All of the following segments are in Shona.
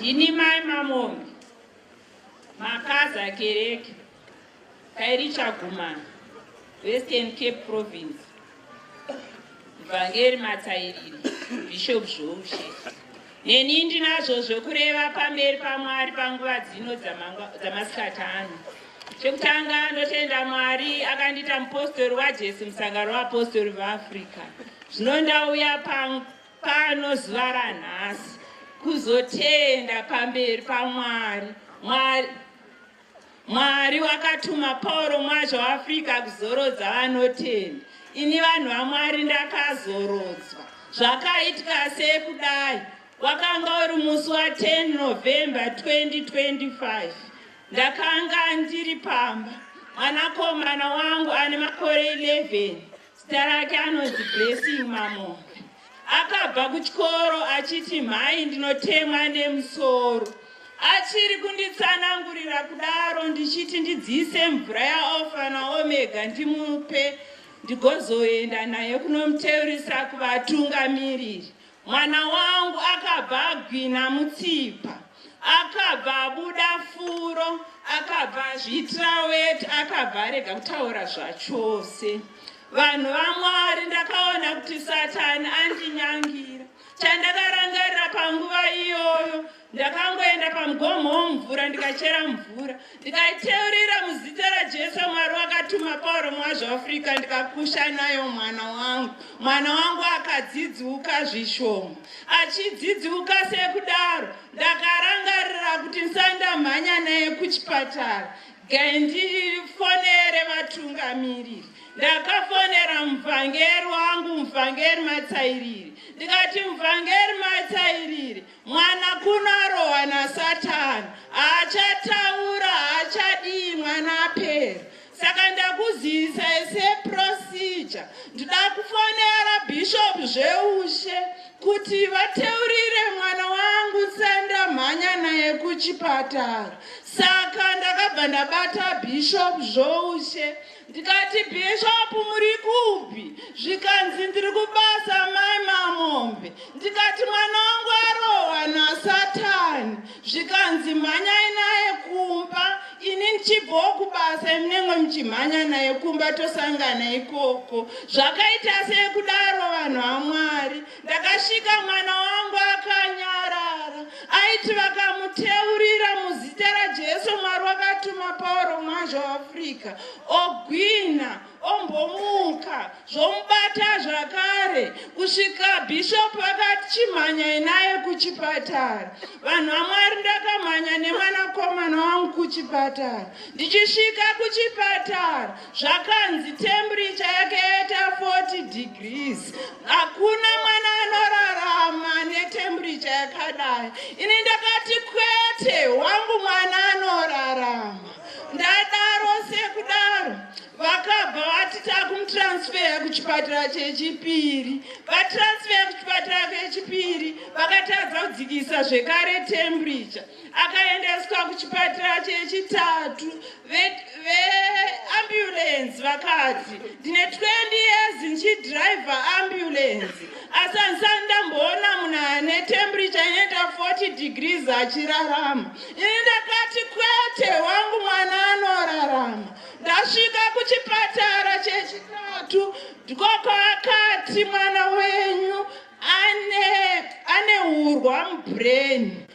Ndini Mai Mamombe, Makaza Kereke, Kairicha Gumana, Western Cape Province, Vangeri Matsairiri, Bishop Zvoushe. Neni ndinazvo zvokureva pamberi paMwari panguva dzino dzamasikati ano. Chekutanga ndotenda Mwari akandita mupostori waJesu musangano wapostori veAfrica. Zvino ndauya pano zuva ranhasi kuzotenda pamberi paMwari. Mwari wakatuma Pauro mwazvo waAfrica kuzorodza vanotenda. Ini vanhu vaMwari ndakazorodzwa. Zvakaitika sei kudai? Wakanga uri musi wa10 November 2025. Ndakanga ndiri pamba. Mwanakomana wangu ane makore 11. Zita rake anonzi Blessing Mamombe. Akabva kuchikoro achiti mhai ndinotemwa nemusoro. Achiri kunditsanangurira kudaro ndichiti ndidziise mvura yaOlpha naOmega ndimupe ndigozoenda naye kunomuteurisa kuvatungamiriri. Mwana wangu akabva agwina mutsipa, akabva abuda furo, akabva azviitira weti, akabva arega kutaura zvachose. Vanhu vaMwari ndakaona kuti Satani andinyangira. Chandakarangarira panguva iyoyo, ndakangoenda pamugomo womvura ndikachera mvura, ndikaiteurira muzita raJesu Mwari wakatuma Pauro mwazvo Afrika, ndikakusha nayo mwana wangu. Mwana wangu akadzidziuka zvishoma. Achidzidziuka sekudaro, ndakarangarira kuti ndisandamhanya naye kuchipatara. Ndifonere vatungamiriri. Ndakafonera muvhangeri wangu, muvhangeri Matsairiri. Ndikati muvhangeri Matsairiri, mwana kunarohwa naSatani. Achataura, haachadii mwana apera. Saka ndakuzivisa seprocedure. Ndida kufonera Bishop Zvoushe kuti vateurire mwana wangu sandamhanya naye kuchipatara. Saka ndakabva ndabata Bishop Zvoushe. Ndikati Bishop muri kupi? Zvikanzi ndiri kubasa Mai Mamombe. Ndikati mwana wangu arohwa naSatani. Zvikanzi mhanyai naye kumba. Ini ndichibva kubasa munenge muchimhanya naye kumba tosangana ikoko. Zvakaita sekudaro vanhu vaMwari. Ndakasvika mwana wangu akanyarara. Aiti vakamuteurira muzita raJesu Mwari wakatuma Pauro mwazvo Afrika. Ogwina, ombomuka, zvomubata zvakare. Kusvika Bishop akati chimhanyai naye kuchipatara. Vanhu vaMwari ndakamhanya nemwanakomana wangu kuchipatara. Ndichisvika kuchipatara, zvakanzi temperature yake yaita 40 degrees. Hakuna mwana anorarama netemperature yakadai. Ini ndakati kwete, wangu mwana anorarama. Ndadaro sekudaro, vakabva vati takumutransfer kuchipatara chechipiri. Vatransfer kuchipatara chechipiri, vakatadza kudzikisa zvekare temperature. Akaendeswa kuchipatara chechitatu. Veambulance vakati, ndine 20 years ndichidriver ambulance. Asi handisati ndamboona munhu ane temperature inoita 40 degrees achirarama. Ini ndakati kwete, wangu mwana anorarama. Ndasvika kuchipatara chechitatu, ndikoko akati mwana wenyu ane urwa mubrain.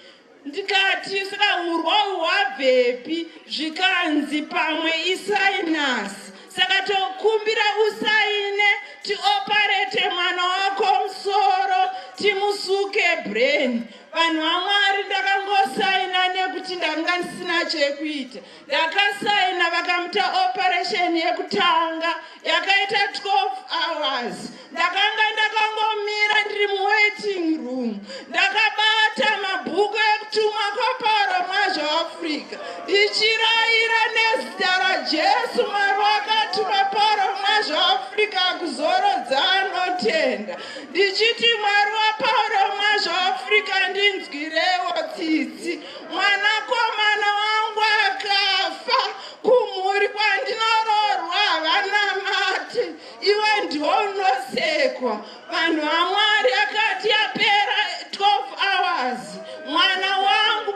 Ndikati saka urwa hwabvepi? Zvikanzi pamwe isinus. Saka tokumbira usaine tioparete mwana wako musoro timusuke brain. Vanhu vaMwari ndakangosaina nekuti ndanga ndisina chekuita. Ndakasaina vakamuita operation yekutanga yakaita 12 hours. Ndakanga ndakangomira ndiri muwaiting room. Ndakabata mabhuku ekutumwa kwaPauro mwazvo Afrika. Ndichirayira nezita raJesu Mwari wakatuma Pauro mwazvo Afrika kuzorodza anotenda. Ndichiti Mwari waPauro mwazvo Afrika ndinzwirewo tsitsi. Mwanakomana wangu akafa. Kumhuri kwandinoroorwa havanamati. Iwe ndiwo unosekwa. Vanhu vaMwari akati yapera 12 hours. Mwana wangu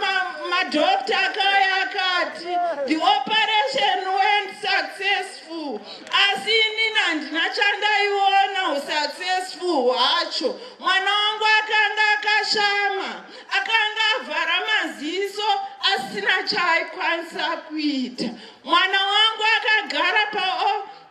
madhokta akauya akati the operation went successful. Asi inini handina chandaiona usuccessful hwacho. Mwana wangu akanga akashama, akanga avhara maziso asina chaaikwanisa kuita. Mwana wangu akagara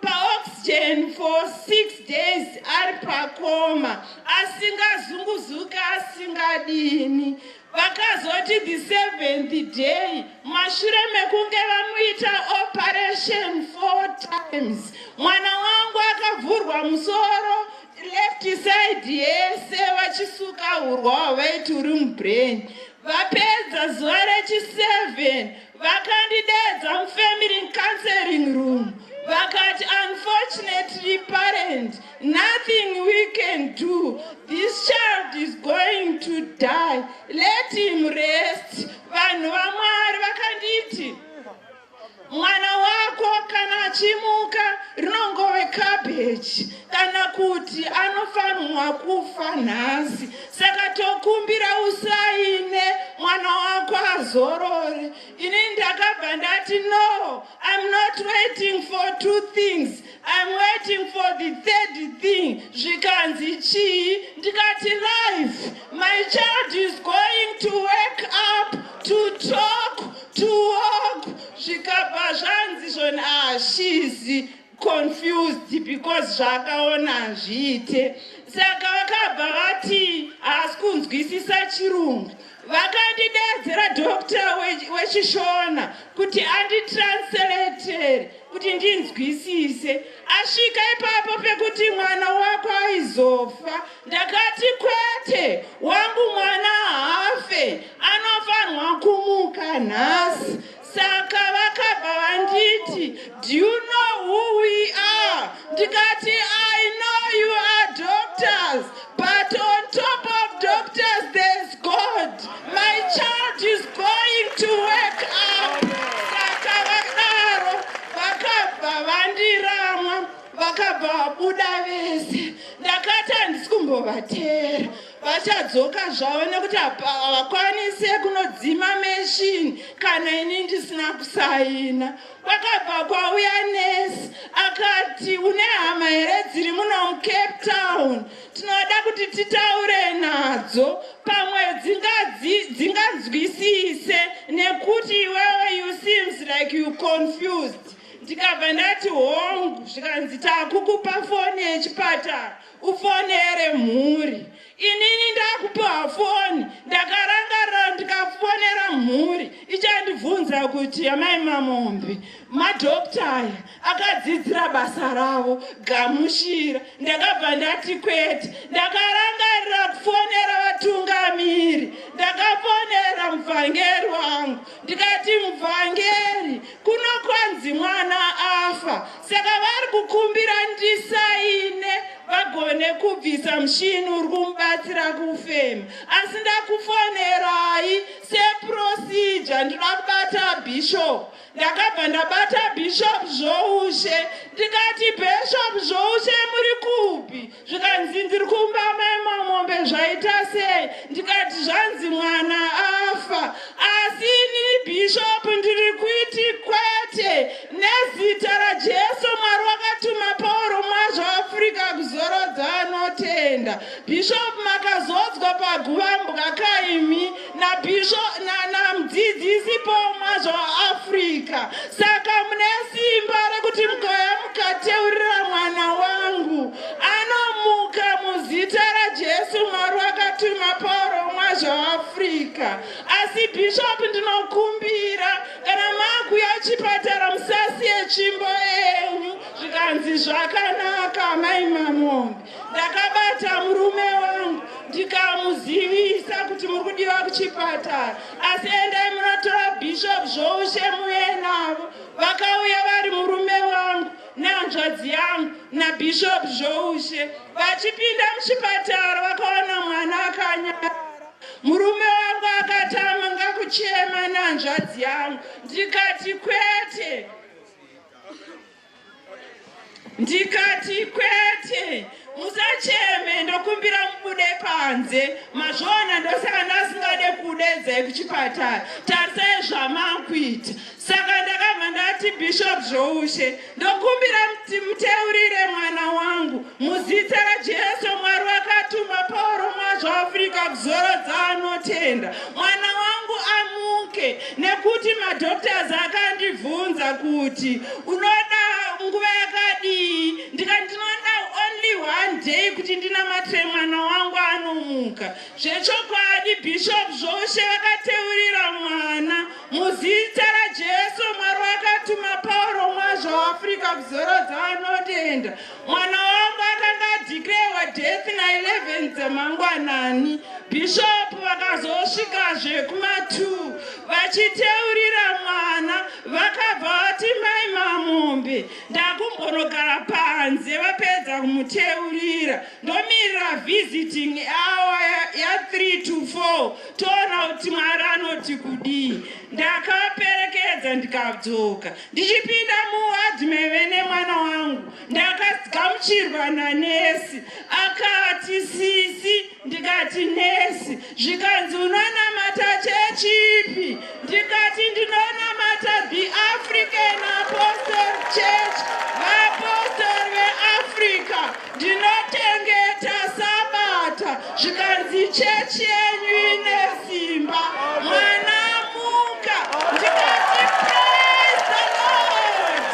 pa-oxygen for 6 days ari pakoma, asingazunguzuka asingadini. Vakazoti the 7th day, mashure mekunge vamuita operation 4 times, mwana wangu akavhurwa musoro, left side yese vachisuka urwa hwaiti uri mubrain. Vapedza zuva rechi7 vakandidedza mufamily counseling room. Vakati, unfortunately parent, nothing we can do. This child is going to die. Let him rest. Vanhu vaMwari vakanditi, mwana wako kana achimuka rinongove cabbage, kana kuti anofanirwa kufa nhasi. Saka tokumbira usaine mwana wako azorore. Ini ndakabva ndati no, I'm not waiting for 2 things, I'm waiting for the 3rd thing. Zvikanzi chii? Ndikati life. My child is going to wake up, to talk, to walk. Zvikabva zvanzi zvona she's confused because zvakaona zviite. Saka vakabva vati haasi kunzwisisa chirungu. Vakandidedzera dhokta wechishona kuti anditranslatere kuti ndinzwisise. Asvika ipapo pekuti mwana wako aizofa, ndakati kwete, wangu mwana haafe, anofanirwa kumuka nhasi. Saka vakabva vanditi, do you know who we are? Ndikati, I know you are doctors, but on top of doctors there's God. My child is going to wake up. Saka vakaro, vakabva vandiramwa, vakabva vabuda vese. Ndakati handisi kumbovatera. Vachadzoka zvavo nekuti havakwanise kunodzima meshini kana ini ndisina kusaina. Kwakabva kwauya nesi akati, une hama here dziri muno muCape Town? Tinoda kuti titaure nadzo pamwe dzinganzwisise nekuti iwewe you seems like you confused. Ndikabva ndati hongu. Zvikanzi takukupa foni yechipatara ufonere mhuri. Inini ndakupiwa foni, ndakarangarira ndikafonera mhuri ichandibvunza kuti amai Mamombe, madhokta aya akadzidzira basa ravo, gamushira. Ndakabva ndati kwete. Ndakarangarira kufonera vatungamiri, ndakafonera muvhangeri wangu ndikati, muvhangeri, kunokwanzi mwana afa, saka vari kukumbira ndisaine vagone kubvisa mushini uri kumubatsira kufema. Asi ndakufonerai seprocedure, ndinoda kubata bishop. Ndakabva ndabata Bishop Zvoushe. Ndikati, Bishop Zvoushe muri kupi? Zvikanzi ndiri kumba mai Mamombe, zvaita sei? Ndikati, zvanzi mwana afa. Asi inini Bishop ndiri kuiti kwete, nezita raJesu Mwari wakatuma Pauro mwaZvaAfrica kuzorodza anotenda. Bishop makazodzwa paguvambwa kaimi namudzidzisi pomwa zvaAfrica. Saka mune simba rekuti mukauya mukateurira mwana wangu anomuka muzita raJesu Mwari wakatuma Pauro mwaZvaAfrica. Asi Bishop ndinokumbira kana makuya chipatara musasiye tsvimbo yenyu. Zvikanzi zvakanaka mai Mamombe. Ndakabata murume wangu ndikamuzivisa kuti muri kudiwa kuchipatara, asi endai munotora Bishop Zvoushe muye navo. Vakauya vari murume wangu nehanzvadzi yangu naBishop Zvoushe. Vachipinda muchipatara vakaona mwana akanyara. Murume wangu akatanga kuchema nehanzvadzi yangu. Ndikati kwete. musacheme ndokumbira mubude panze mazvona ndosaka ndasingade kudedzai kuchipatara tarisai zvamakuita saka ndakabva ndati Bishop Zvoushe ndokumbira muteurire mwana wangu muzita raJesu Mwari wakatuma Pauro muAfrica kuzorodza anotenda mwana wangu amuke nekuti madhoktors akandibvunza kuti unoda nguva yakadii ndikati ndinoda only one day kuti ndinamatire mwana wangu anomuka zvechokwadi Bishop Zvoushe vakateurira mwana muzita raJesu Mwari wakatuma Pauro muAfrica kuzorodza anotenda mwana wangu akanga adhikirewa death na 11 dzamangwanani Bishop vakazosvikazve kuma2 vachiteurira mwana vakabva vati mai mamombe ndakumbonogara panze vapedza kumuteurira ndomirira visiting hour ya3 to 4 toona kuti Mwari anoti kudii ndakaperekedza ndikadzoka ndichipinda muwadhi mevene mwana wangu ndakagamuchirwa nanesi akati sisi ndikati nesi zvikanzi unonamata chechipi ndikati ndinonamata the African Apostolic Church vaapostoli veAfrica ndinotengeta sabata zvikanzi chechi yenyu ine simba mwana amuka ndikati praise the Lord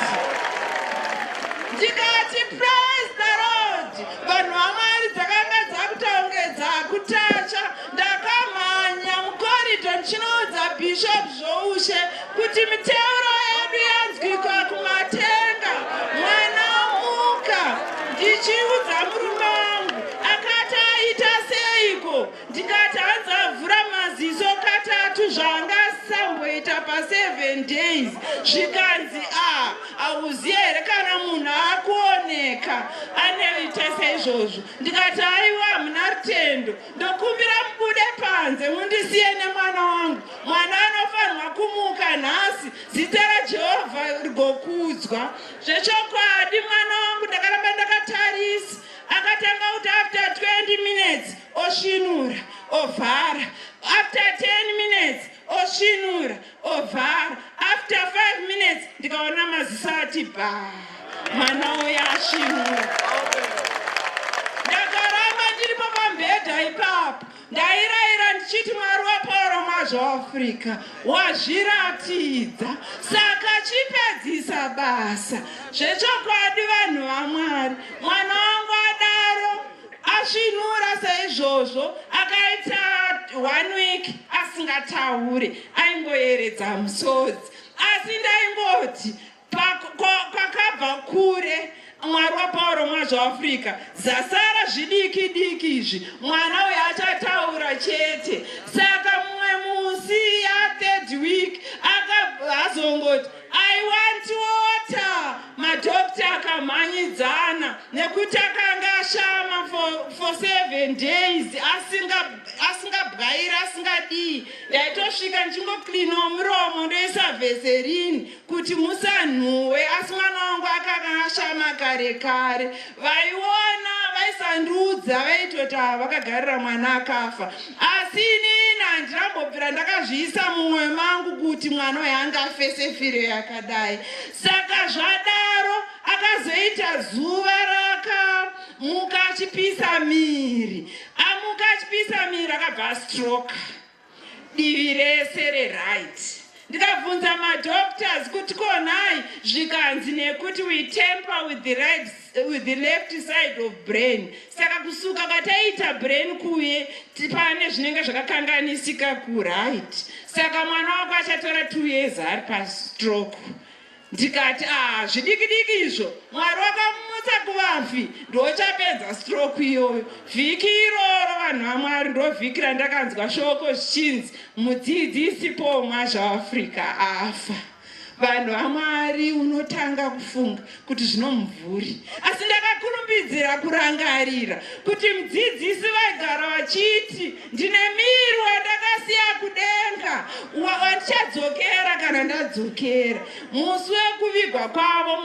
ndikati praise the Lord vanhu vaMwari dzakanga dzakutaungedza kutacha ndakamhanya mukorido ndichinoudza Bishop Zvoushe kuti miteuro yedu yanzwika kumatenga mwana amuka ndichiudza murume wangu akati aita seiko ndikati hanzi avhura maziso katatu zvaangasamboita pa7 days zvikanzi hauziye here kana munhu akuoneka anoita seizvozvo ndikati aiwa muna rutendo ndokumbira mubude panze mundisiye nemwana wangu mwana anofanirwa kumuka nhasi zita raJehovha rigokudzwa zvechokwadi mwana wangu ndakaramba ndakatarisa akatanga kuti after 20 minutes osvinura ovhara after 10 minutes osvinura ovhara after 5 minutes ndikaona maziso ati mwana uya asvinura ndakaramba ndiripo pambedha ipapo ndairayira ndichiti Mwari waPauro muAfrica wazviratidza saka chipedzisa basa zvechokwadi vanhu vaMwari mwana wangu adaro asvinura saizvozvo akaita 1 week asingataure aingoyeredza musodzi asi ndaingoti kwakabva kure Mwari waPauro muAfrica zasara zvidiki diki izvi mwana uyu achataura chete saka mumwe musi ya3rd week akazongoti I want water madhokta akamhanyidzana nekuti akanga ashama for 7 days asingabwairi asingadii ndaitosvika ndichingocleanawo muromo ndoisa vheserini kuti musanhuwe asi mwana wangu akanga ashama kare kare vaiona vaisandudza vaitoti vakagarira mwana akafa asi inini handinambobvira ndakazviisa mumwoyo mangu kuti mwana uyu angafe firo yakadai saka zvadaro akazoita zuva rakamuka achipisa miri amuka achipisa miri akabva stroke divi rese reright ndikabvunza madoctors kuti konai zvikanzi nekuti we temper with the left side of brain saka kusuka kwataita brain kuye pane zvinenge zvakakanganisika kuright saka mwana wako achatora 2 years ari pastroke ndikati zvidiki diki izvo Mwari wakamumutsa kuvafi ndochapedza stroke iyoyo vhiki iroro vanhu vaMwari ndovhiki randakanzwa shoko zvichinzi mudzidzisi Paul muAfrica afa vanhu vaMwari unotanga kufunga kuti zvinomuvhuri asi ndakakurumbidzira kurangarira kuti mudzidzisi vaigara vachiti ndine miri wandakasiya kudenga wandichadzokera kana ndadzokera musi wekuvigwa kwavo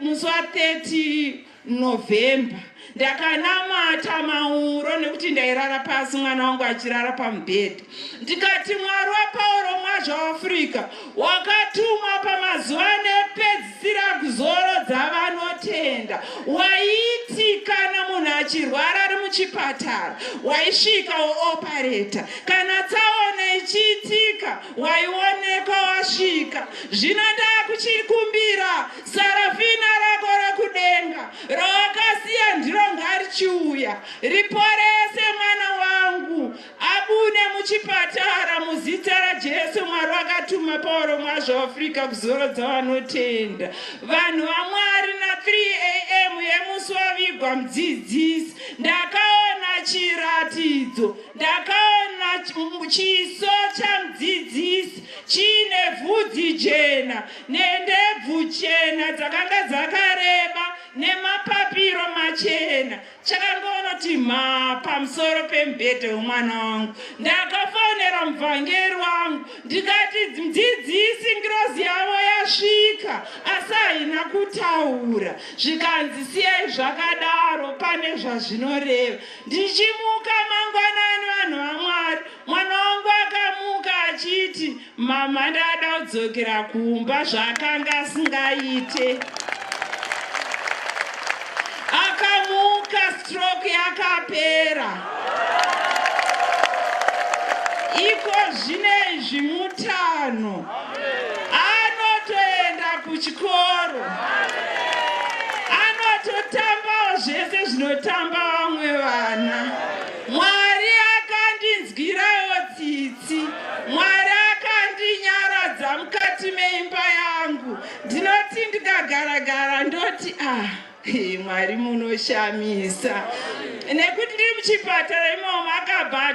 musi wa 30 November. Ndakanamata mauro nekuti ndairara pasi mwana wangu achirara pamubhedha. Ndikati Mwari waPauro mwaZvaAfrica wakatumwa pamazuva nepedzisira kuzorodza vanotenda. Waiti kana munhu achirwara ari muchipatara waisvika waopareta, kana tsaona ichiitika waioneka wasvika. Zvino ndakuchikumbira Sarafina rako rekudenga rawakasiya ndiro ngarichiuya, riporese mwana wangu abude muchipatara muzita raJesu. Mwari wakatuma Pauro mwaZvaAfrica kuzorodza vanotenda. Vanhu vaMwari na3 AM yemusi wavigwa mudzidzisi ndakaona chiratidzo. Ndakaona chiso chamudzidzisi chiine vhudzi jena nendebvu chena dzakanga dzakareba nemapapiro machena. Chakangonoti pamusoro pemubhedha womwana wangu. Ndakafonera muvhangeri wangu ndikati mudzidzisi ngirozi yavo yasvika asi haina kutaura. Zvikanzi siyai zvakadaro, pane zvazvinoreva. Ndichimuka mangwanani vanhu vaMwari, mwana wangu akamuka achiti mama ndada kudzokera kumba, zvakanga asingaite. Akamuka, stroke yakapera. Iko zvinezvi mutano. Anotoenda kuchikoro. Anototambawo zvese zvinotamba vamwe vana. Mwari akandinzwirawo tsitsi. Mwari akandinyaradza mukati meimba yangu. Ndinoti ndikagara ndoti Mwari munoshamisa. Nekuti ndiri muchipatara imomo akabva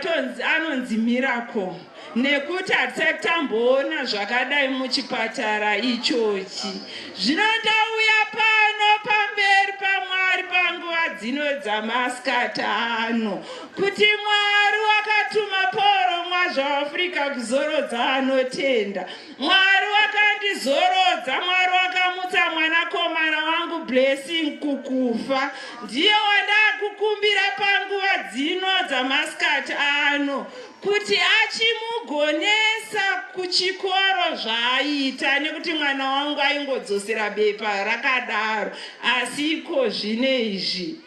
anonzi Miracle. Nekuti hatisati tamboona zvakadai muchipatara ichochi. Zvino ndauya pano pamberi paMwari panguva dzino dzamasikati ano kuti Mwari wakatuma Pauro mwaZvaAfrica kuzorodza anotenda. Mwari wakandizorodza. Mwari wakamutsa mwanakomana wangu Blessing kukufa. Ndiye wandakukumbira panguva dzino dzamasikati ano kuti achimugonesa kuchikoro zvaaita, nekuti mwana wangu aingodzosera bepa rakadaro. Asi iko zvinezvi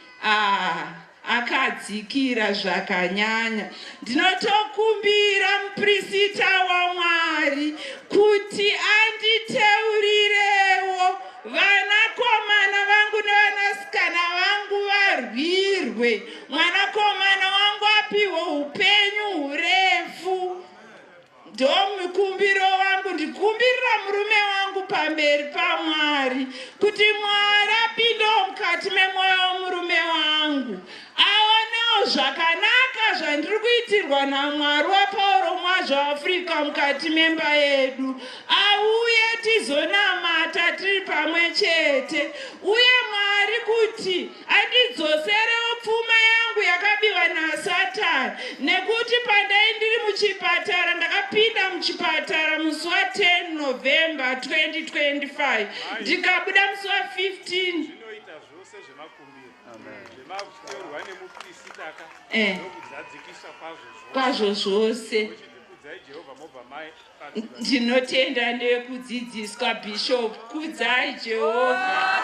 akadzikira zvakanyanya. Ndinotokumbira muprista waMwari kuti anditeurirewo vanakomana vangu nevanasikana vangu varwirwe. Mwanakomana wangu apiwe upenyu hurefu. Ndomukumbiro wangu. Ndikumbirira murume wangu pamberi paMwari kuti Mwari apindewo mukati memwoyo womurume wangu, aonewo zvakanaka zvandiri kuitirwa naMwari waPauro mwaZvaAfrica mukati memba yedu. Auye tizonamata tiri pamwe chete. Uye Mwari kuti andidzoserewo pfuma yangu yakabiwa naSatani. Nekuti pandai ndiri muchipatara, ndakapinda muchipatara musi wa10 November 2025 ndikabuda musi wa15. Kwazvo zvose ndinotenda nekudzidziswa Bishop. Kudzai Jehovha.